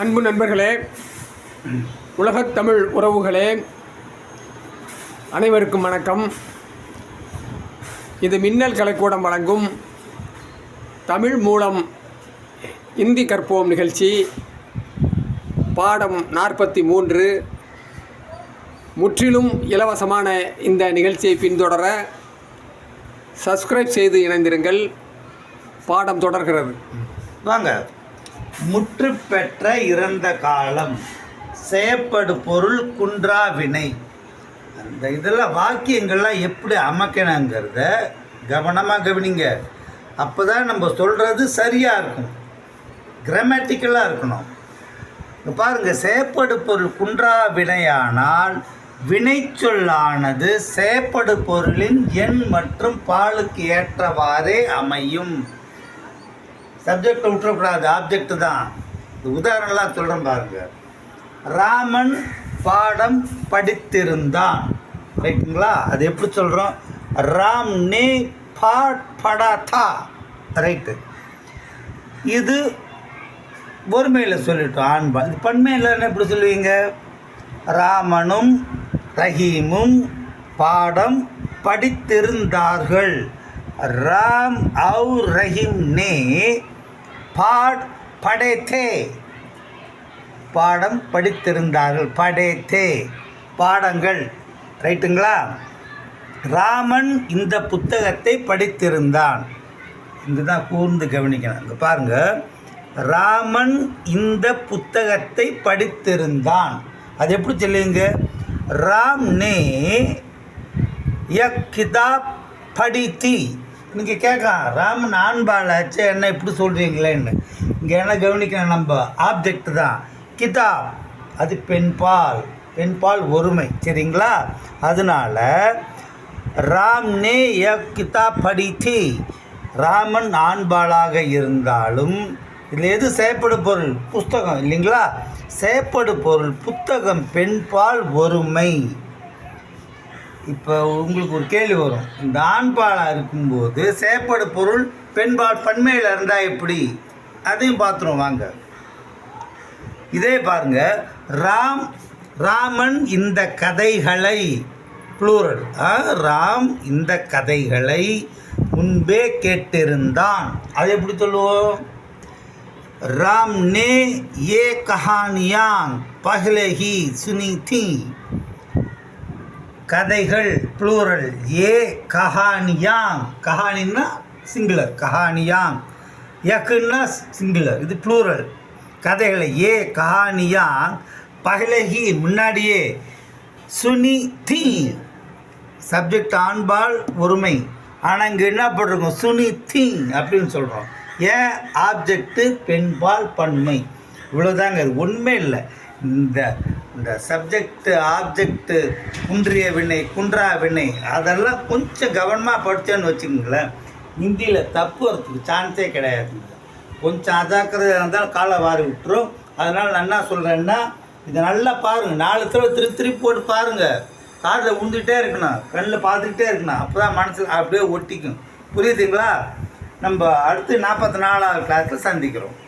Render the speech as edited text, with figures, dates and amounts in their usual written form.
அன்பு நண்பர்களே, உலகத் தமிழ் உறவுகளே, அனைவருக்கும் வணக்கம். இது மின்னல் கலைக்கூடம் வழங்கும் தமிழ் மூலம் இந்தி கற்போம் நிகழ்ச்சி. பாடம் 43. முற்றிலும் இலவசமான இந்த நிகழ்ச்சியை பின்தொடர சப்ஸ்கிரைப் செய்து இணைந்திருங்கள். பாடம் தொடர்கிறது. வாங்க. முற்று பெற்ற இறந்த காலம், செயற்படு பொருள், குன்றா வினை. அந்த இதெல்லாம் வாக்கியங்கள்லாம் எப்படி அமைக்கணுங்கிறத கவனமாக கவனிங்க. அப்போ தான் நம்ம சொல்கிறது சரியாக இருக்கும், கிராமட்டிக்கலாக இருக்கணும். இப்போ பாருங்கள், செயற்படு பொருள் குன்றா வினையானால் வினைச்சொல்லானது செயற்படு பொருளின் எண் மற்றும் பாலுக்கு ஏற்றவாறே அமையும். சப்ஜெக்டை விட்டுறக்கூடாது, ஆப்ஜெக்ட் தான். உதாரணம்லாம் சொல்கிறேன் பாருங்க. ராமன் பாடம் படித்திருந்தான், ரைட்டுங்களா? அது எப்படி சொல்கிறோம்? ராம் நே பாட் படா தா, ரைட்டு. இது ஒருமையில் சொல்லிட்டோம், ஆண்பால். இது பன்மையில் என்ன எப்படி சொல்லுவீங்க? ராமனும் ரஹீமும் பாடம் படித்திருந்தார்கள். ராம் और रहीम ने பாட் படைத்தே, பாடம் படித்திருந்தார்கள். படைத்தே பாடங்கள், ரைட்டுங்களா? ராமன் இந்த புத்தகத்தை படித்திருந்தான். இதுதான் கூர்ந்து கவனிக்கணும். இங்கே பாருங்கள், ராமன் இந்த புத்தகத்தை படித்திருந்தான். அது எப்படி சொல்லுவீங்க? ராம் நே யக் கிதாப் படித்தி. நீங்கள் கேட்கலாம், ராமன் ஆண்பாலாச்சு, என்ன இப்படி சொல்கிறீங்களேன்னு. இங்கே என்ன கவனிக்கணும், நம்ம ஆப்ஜெக்ட் தான். கிதாப் அது பெண்பால், பெண்பால் ஒருமை, சரிங்களா? அதனால் ராம் நே யக் கிதாப் படித்தி, ராமன் ஆண்பாலாக இருந்தாலும் இதில் எது செயற்படு பொருள்? புஸ்தகம், இல்லைங்களா? செயற்படு பொருள் புத்தகம், பெண்பால் ஒருமை. இப்போ உங்களுக்கு ஒரு கேள்வி வரும், இந்த ஆண்பாலாக இருக்கும்போது செயற்படு பொருள் பெண்பால் பன்மையில் இருந்தால் எப்படி? அதையும் பார்த்துருவோம் வாங்க. இதே பாருங்க, ராமன் இந்த கதைகளை, ப்ளூரல், ராம் இந்த கதைகளை முன்பே கேட்டிருந்தான். அது எப்படி சொல்லுவோம்? ராம் நே ஏ கஹானியாங் பஹ்லே ஹி சுனி थी. கதைகள் ப்ளூரல், ஏ கஹானியாங், கஹானின்னா சிங்குலர், கஹானியாங். யக்குன்னா சிங்குலர், இது ப்ளூரல். கதைகளை ஏ கஹானியாங் பஹ்லஹி முன்னாடியே, சுனி தீ சப்ஜெக்ட் ஆண்பால் ஒருமை. ஆனால் இங்கே என்ன போட்டிருக்கோம்? சுனி தீ அப்படின்னு சொல்கிறோம். ஏன்? ஆப்ஜெக்டு பெண்பால் பன்மை. இவ்வளோதாங்க, அது ஒன்றுமே இல்லை. இந்த சப்ஜெக்டு ஆப்ஜெக்டு குன்றிய வினை குன்றா வினை அதெல்லாம் கொஞ்சம் கவனமாக படித்தேன்னு வச்சுக்கோங்களேன், ஹிந்தியில் தப்பு வரத்துக்கு சான்ஸே கிடையாது. கொஞ்சம் அஜாக்கிரதையாக இருந்தாலும் காலை வாரி விட்டுரும். அதனால் நான் என்ன சொல்கிறேன்னா, இதை நல்லா பாருங்கள், 4 தடவை திருப்பி போட்டு பாருங்கள். காதில் உந்துகிட்டே இருக்கணும், கண்ணில் பார்த்துக்கிட்டே இருக்கணும். அப்போ தான் மனசில் அப்படியே ஒட்டிக்கும். புரியுதுங்களா? நம்ம அடுத்து 44வது கிளாஸில் சந்திக்கிறோம்.